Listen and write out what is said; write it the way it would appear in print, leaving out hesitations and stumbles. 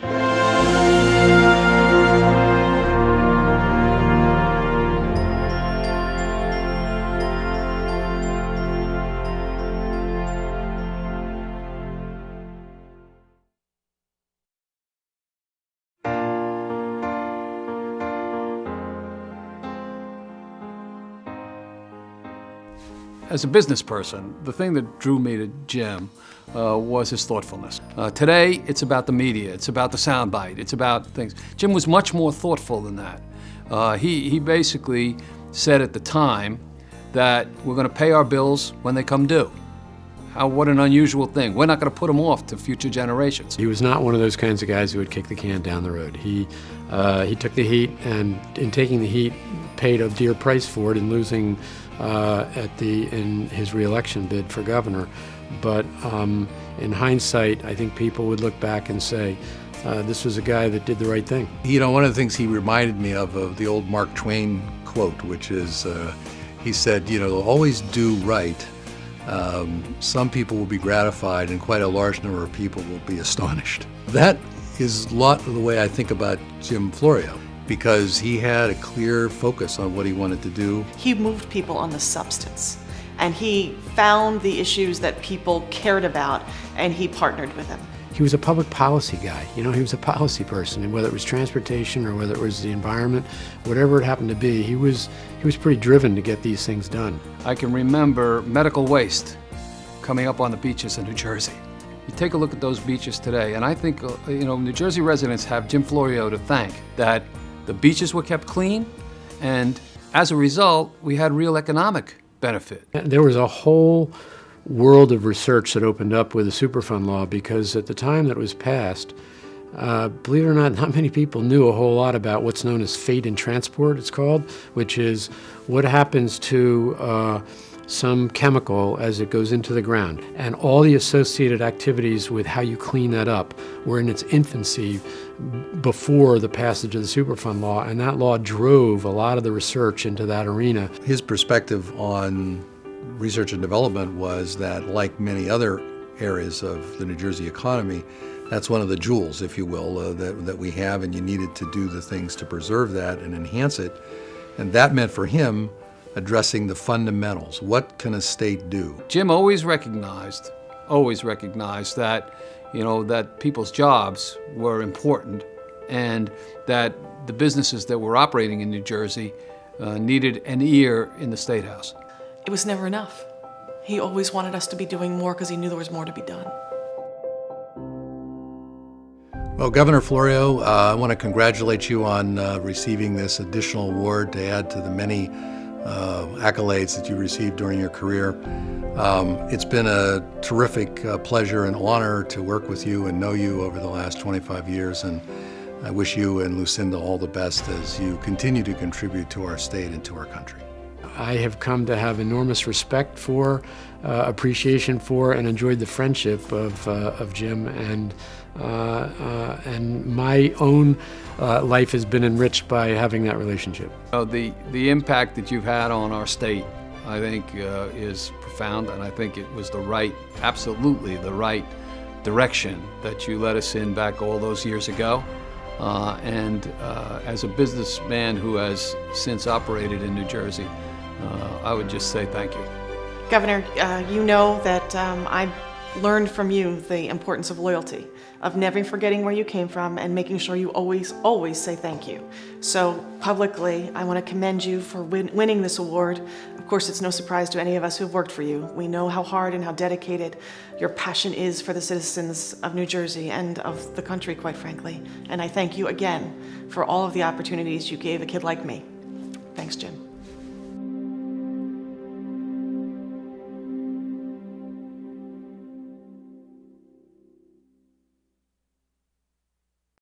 As a business person, the thing that drew me to Jim was his thoughtfulness. Today, it's about the media, it's about the soundbite, it's about things. Jim was much more thoughtful than that. He basically said at the time that we're going to pay our bills when they come due. What an unusual thing. We're not going to put them off to future generations. He was not one of those kinds of guys who would kick the can down the road. He took the heat, and in taking the heat, paid a dear price for it in losing in his re-election bid for governor. But in hindsight, I think people would look back and say, this was a guy that did the right thing. You know, one of the things he reminded me of the old Mark Twain quote, which is, he said, you know, always do right. Some people will be gratified and quite a large number of people will be astonished. That is a lot of the way I think about Jim Florio, because he had a clear focus on what he wanted to do. He moved people on the substance, and he found the issues that people cared about, and he partnered with them. He was a public policy guy. You know, he was a policy person, and whether it was transportation or whether it was the environment, whatever it happened to be, he was pretty driven to get these things done. I can remember medical waste coming up on the beaches in New Jersey. You take a look at those beaches today, and I think, you know, New Jersey residents have Jim Florio to thank that the beaches were kept clean, and as a result, we had real economic benefit. There was a whole world of research that opened up with the Superfund law, because at the time that it was passed, believe it or not many people knew a whole lot about what's known as fate in transport, it's called, which is what happens to some chemical as it goes into the ground. And all the associated activities with how you clean that up were in its infancy before the passage of the Superfund law, and that law drove a lot of the research into that arena. His perspective on research and development was that, like many other areas of the New Jersey economy, that's one of the jewels, if you will, that we have, and you needed to do the things to preserve that and enhance it. And that meant for him addressing the fundamentals. What can a state do? Jim always recognized that, you know, that people's jobs were important, and that the businesses that were operating in New Jersey needed an ear in the State House. It was never enough. He always wanted us to be doing more because he knew there was more to be done. Well, Governor Florio, I want to congratulate you on receiving this additional award to add to the many accolades that you received during your career. It's been a terrific pleasure and honor to work with you and know you over the last 25 years, and I wish you and Lucinda all the best as you continue to contribute to our state and to our country. I have come to have enormous respect for, appreciation for, and enjoyed the friendship of Jim, and my own life has been enriched by having that relationship. The impact that you've had on our state, I think, is profound, and I think it was absolutely the right direction that you led us in back all those years ago. As a businessman who has since operated in New Jersey, I would just say thank you. Governor, you know that I learned from you the importance of loyalty, of never forgetting where you came from and making sure you always say thank you. So publicly, I want to commend you for winning this award. Of course, it's no surprise to any of us who have worked for you. We know how hard and how dedicated your passion is for the citizens of New Jersey and of the country, quite frankly. And I thank you again for all of the opportunities you gave a kid like me. Thanks, Jim.